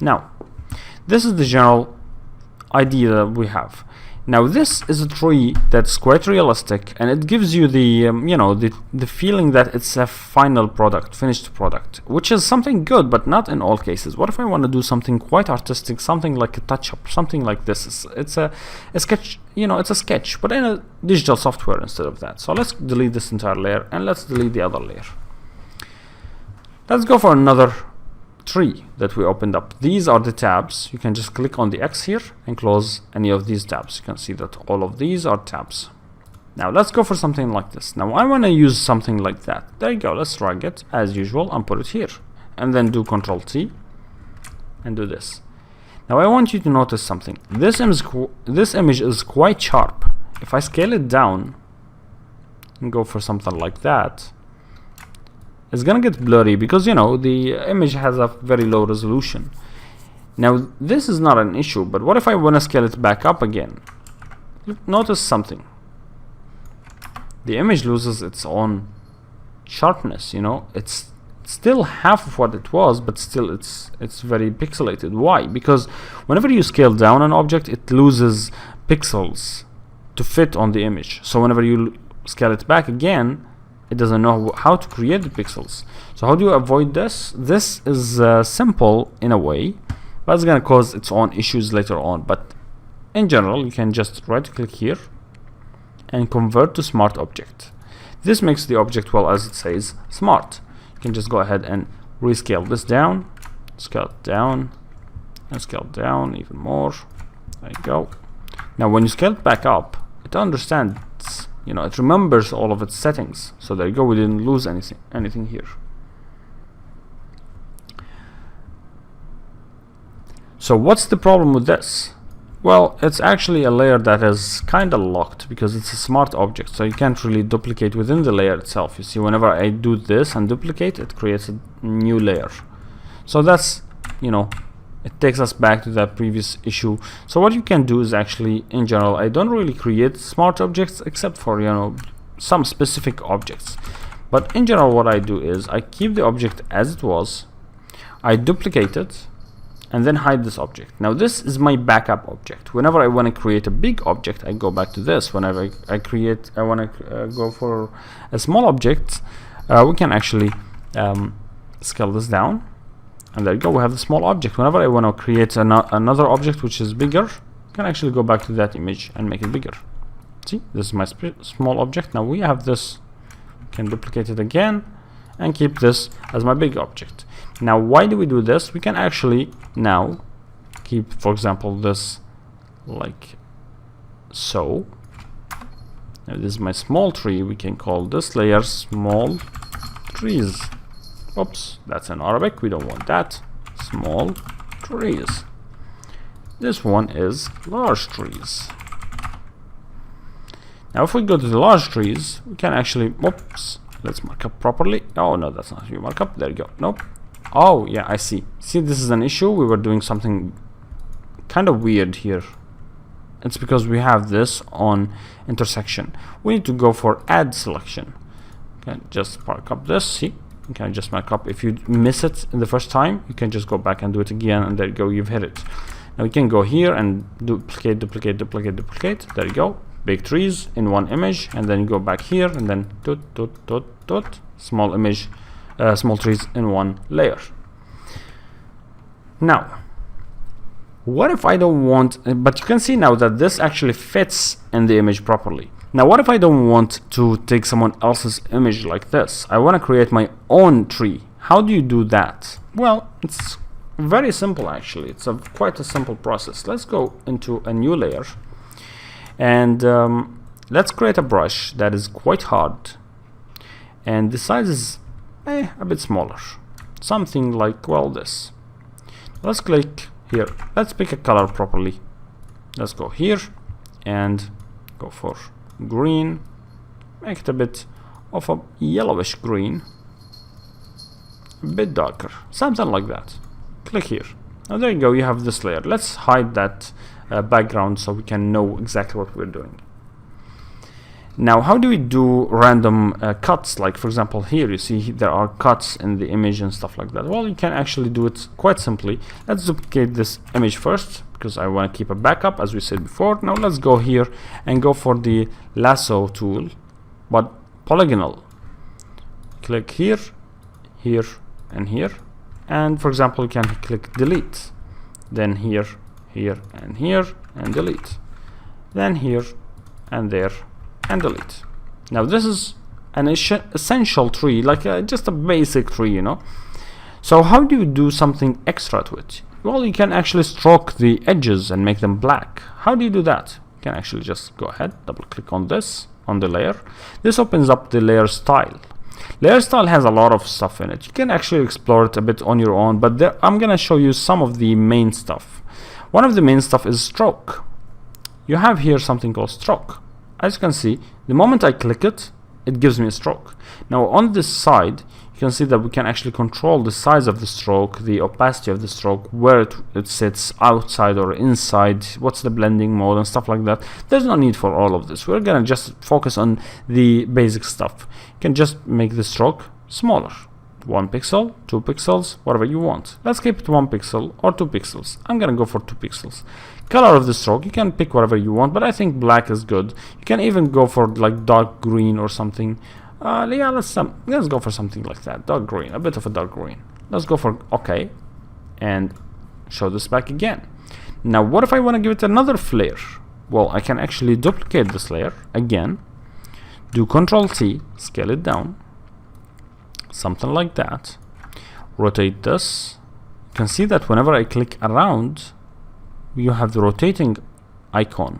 Now, this is the general idea that we have. Now, this is a tree that's quite realistic, and it gives you the you know, the feeling that it's a final product, finished product, which is something good, but not in all cases. What if I want to do something quite artistic, something like a touch-up, something like this? It's a sketch, you know, it's a sketch, but in a digital software instead of that. So let's delete this entire layer, and let's delete the other layer. Let's go for another tree that we opened up. These are the tabs. You can just click on the X here and close any of these tabs. You can see that all of these are tabs. Now let's go for something like this. Now I want to use something like that. There you go. Let's drag it as usual and put it here, and then do Control T and do this. Now I want you to notice something. This image is quite sharp. If I scale it down and go for something like that, it's gonna get blurry because, you know, the image has a very low resolution. Now this is not an issue, but what if I want to scale it back up again? Notice something. The image loses its own sharpness, you know. It's still half of what it was, but still it's very pixelated. Why? Because whenever you scale down an object, it loses pixels to fit on the image. So whenever you scale it back again, it doesn't know how to create the pixels. So how do you avoid this? This is simple in a way, but it's gonna cause its own issues later on. But in general, you can just right click here and convert to smart object. This makes the object, well, as it says, smart. You can just go ahead and rescale this down, scale it down, and scale it down even more. There you go. Now when you scale it back up, it understands, you know, it remembers all of its settings. So there you go, we didn't lose anything here. So what's the problem with this? Well, it's actually a layer that is kind of locked because it's a smart object, so you can't really duplicate within the layer itself. You see, whenever I do this and duplicate, it creates a new layer. So that's, you know, it takes us back to that previous issue. So what you can do is actually, in general, I don't really create smart objects except for, you know, some specific objects. But in general, what I do is I keep the object as it was, I duplicate it, and then hide this object. Now this is my backup object. Whenever I want to create a big object, I go back to this. Whenever I want to go for a small object, we can actually scale this down. And there you go, we have the small object. Whenever I want to create another object which is bigger, I can actually go back to that image and make it bigger. See, this is my small object. Now we have this, can duplicate it again and keep this as my big object. Now why do we do this? We can actually now keep, for example, this like so. Now this is my small tree. We can call this layer small trees. Oops, that's in Arabic, we don't want that. Small trees. This one is large trees. Now if we go to the large trees, we can actually, oops, let's mark up properly. Oh no, that's not your markup. There you go. Nope. Oh yeah, I see. See, this is an issue. We were doing something kind of weird here. It's because we have this on intersection. We need to go for add selection. Okay, just mark up this. See, you can just mark up. If you miss it in the first time, you can just go back and do it again, and there you go, you've hit it. Now we can go here and duplicate, duplicate, duplicate, duplicate. There you go. Big trees in one image, and then you go back here and then dot small image, small trees in one layer. Now what if I don't want, but you can see now that this actually fits in the image properly. Now what if I don't want to take someone else's image like this? I want to create my own tree. How do you do that? Well, it's very simple actually. It's quite a simple process. Let's go into a new layer and let's create a brush that is quite hard, and the size is a bit smaller, something like, well, this. Let's click here, let's pick a color properly. Let's go here and go for green, make it a bit of a yellowish green, a bit darker, something like that. Click here. Now there you go, you have this layer. Let's hide that background so we can know exactly what we're doing. Now, how do we do random cuts? Like, for example, here you see there are cuts in the image and stuff like that. Well, you can actually do it quite simply. Let's duplicate this image first, because I want to keep a backup, as we said before. Now, let's go here and go for the lasso tool, but polygonal. Click here, here, and here. And, for example, you can click delete. Then here, here, and here, and delete. Then here, and there, and delete. Now this is an essential tree, like just a basic tree, you know. So how do you do something extra to it? Well, you can actually stroke the edges and make them black. How do you do that? You can actually just go ahead, double click on this, on the layer. This opens up the layer style. Layer style has a lot of stuff in it. You can actually explore it a bit on your own, but there, I'm gonna show you some of the main stuff. One of the main stuff is stroke. You have here something called stroke. As you can see, the moment I click it, it gives me a stroke. Now on this side, you can see that we can actually control the size of the stroke, the opacity of the stroke, where it sits, outside or inside, what's the blending mode and stuff like that. There's no need for all of this. We're gonna just focus on the basic stuff. You can just make the stroke smaller. 1 pixel, 2 pixels, whatever you want. Let's keep it 1 pixel or 2 pixels. I'm gonna go for 2 pixels. Color of the stroke, you can pick whatever you want, but I think black is good. You can even go for like dark green or something. Yeah, let's go for something like that. Dark green, a bit of a dark green. Let's go for OK, and show this back again. Now, what if I want to give it another flare? Well, I can actually duplicate this layer again. Do Ctrl T, scale it down, something like that. Rotate this. You can see that whenever I click around, you have the rotating icon.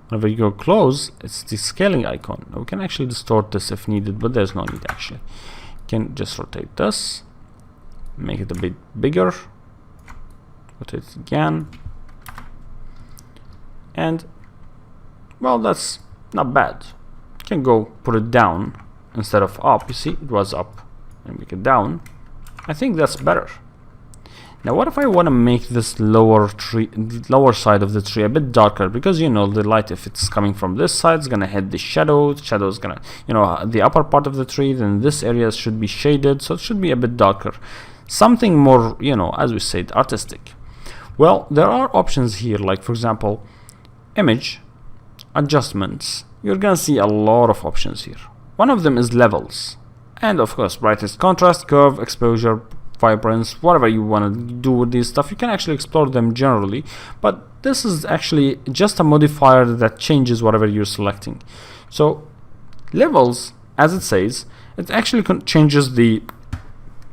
Whenever you go close, it's the scaling icon. Now we can actually distort this if needed, but there's no need actually. You can just rotate this, make it a bit bigger, rotate it again, and well, that's not bad. You can go put it down instead of up. You see, it was up, and make it down. I think that's better. Now, what if I want to make this lower side of the tree a bit darker? Because you know the light, if it's coming from this side, is gonna hit the shadow. The shadow is gonna, you know, the upper part of the tree. Then this area should be shaded, so it should be a bit darker. Something more, you know, as we said, artistic. Well, there are options here, like for example, image adjustments. You're gonna see a lot of options here. One of them is levels, and of course, brightness, contrast, curve, exposure, vibrance, whatever you want to do with these stuff. You can actually explore them generally, but this is actually just a modifier that changes whatever you're selecting. So levels, as it says, it actually changes the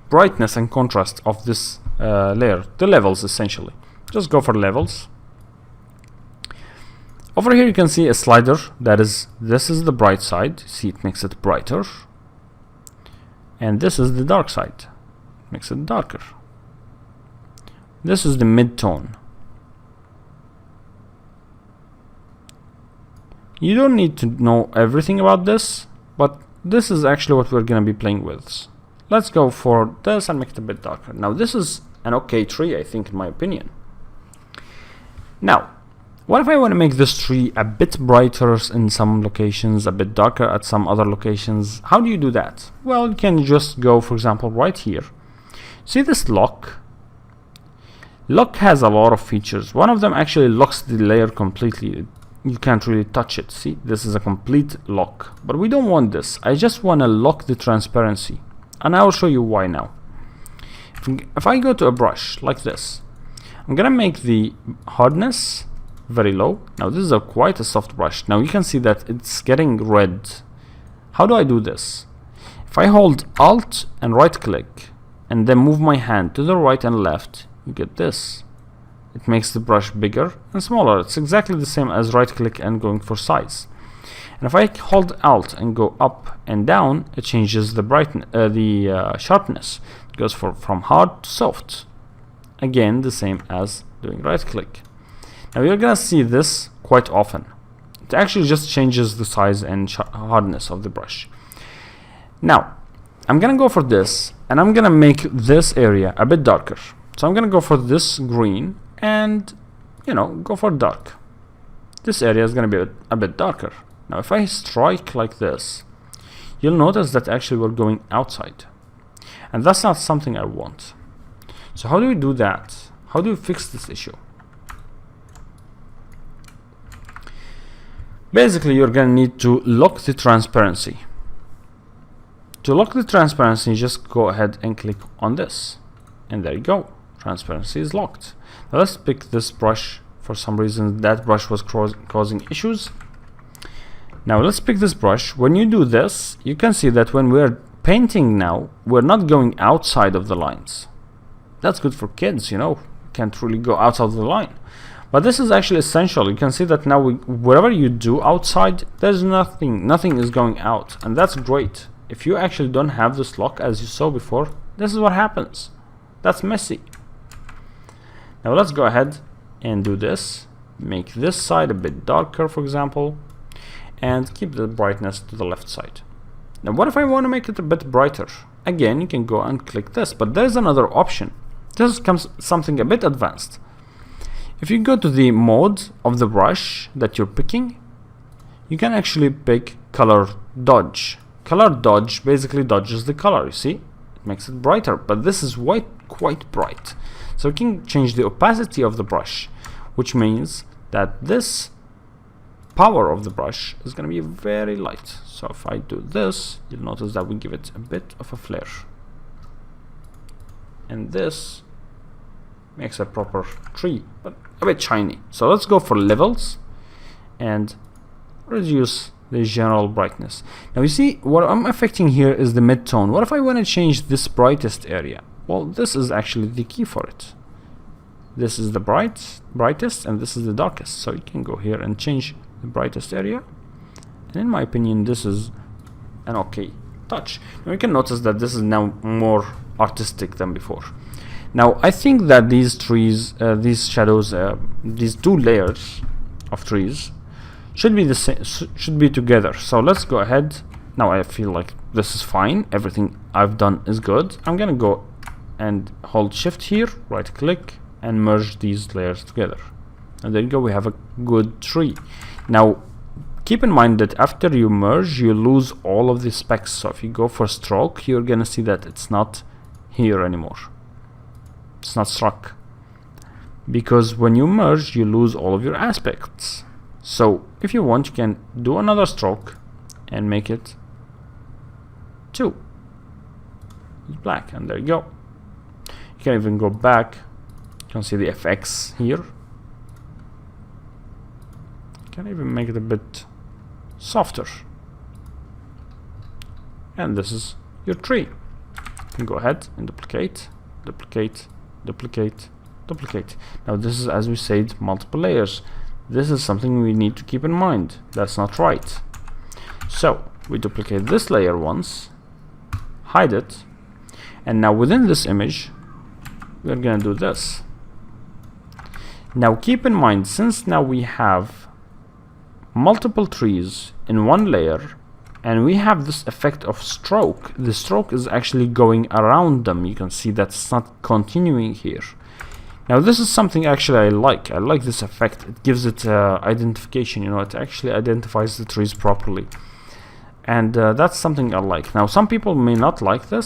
brightness and contrast of this layer, the levels essentially. Just go for levels. Over here you can see a slider that is, this is the bright side. See, it makes it brighter, and this is the dark side, makes it darker. This is the mid-tone. You don't need to know everything about this, but this is actually what we're going to be playing with. Let's go for this and make it a bit darker. Now this is an okay tree, I think, in my opinion. Now, what if I want to make this tree a bit brighter in some locations, a bit darker at some other locations? How do you do that? Well, you can just go, for example, right here. See this lock? Lock has a lot of features. One of them actually locks the layer completely. You can't really touch it. See, this is a complete lock, but we don't want this. I just want to lock the transparency, and I will show you why now. If I go to a brush like this, I'm gonna make the hardness very low. Now this is quite a soft brush. Now you can see that it's getting red. How do I do this? If I hold Alt and right click and then move my hand to the right and left, you get this. It makes the brush bigger and smaller. It's exactly the same as right click and going for size. And if I hold Alt and go up and down, it changes the brightness, sharpness. It goes from hard to soft. Again, the same as doing right click. Now you're gonna see this quite often. It actually just changes the size and hardness of the brush. Now, I'm gonna go for this, and I'm gonna make this area a bit darker. So I'm gonna go for this green and, you know, go for dark. This area is gonna be a bit darker. Now if I strike like this, you'll notice that actually we're going outside, and that's not something I want. So how do we do that? How do we fix this issue? Basically, you're gonna need to lock the transparency. To lock the transparency, just go ahead and click on this, and there you go. Transparency is locked. Now let's pick this brush. For some reason that brush was causing issues. Now let's pick this brush. When you do this, you can see that when we're painting now, we're not going outside of the lines. That's good for kids, you know, can't really go outside of the line. But this is actually essential. You can see that now wherever you do outside, there's nothing is going out, and that's great. If you actually don't have this lock as you saw before, this is what happens. That's messy. Now let's go ahead and do this. Make this side a bit darker, for example, and keep the brightness to the left side. Now what if I want to make it a bit brighter? Again, you can go and click this, but there's another option. This comes something a bit advanced. If you go to the mode of the brush that you're picking, you can actually pick color dodge. Color dodge basically dodges the color, you see? It makes it brighter, but this is quite bright. So we can change the opacity of the brush, which means that this power of the brush is going to be very light. So if I do this, you'll notice that we give it a bit of a flare. And this makes a proper tree, but a bit shiny. So let's go for levels and reduce the general brightness. Now you see what I'm affecting here is the mid-tone. What if I want to change this brightest area? Well, this is actually the key for it. This is the brightest, and this is the darkest. So you can go here and change the brightest area. And in my opinion, this is an okay touch. Now you can notice that this is now more artistic than before. Now I think that these trees, these shadows, these two layers of trees should be the same, should be together. So let's go ahead. Now I feel like this is fine. Everything I've done is good. I'm gonna go and hold shift here, right click, and merge these layers together. And there you go, we have a good tree. Now keep in mind that after you merge, you lose all of the specks. So if you go for stroke, you're gonna see that it's not here anymore. It's not struck, because when you merge, you lose all of your aspects. So if you want, you can do another stroke and make it 2 black, and there you go. You can even go back. You can see the effects here. You can even make it a bit softer, and this is your tree. You can go ahead and duplicate, duplicate, duplicate, duplicate. Now this is, as we said, multiple layers. This is something we need to keep in mind. That's not right. So we duplicate this layer once, hide it, and now within this image we're gonna do this. Now keep in mind, since now we have multiple trees in one layer and we have this effect of stroke, the stroke is actually going around them. You can see that's not continuing here. Now this is something actually I like this effect. It gives it identification, you know, it actually identifies the trees properly, and that's something I like. Now some people may not like this.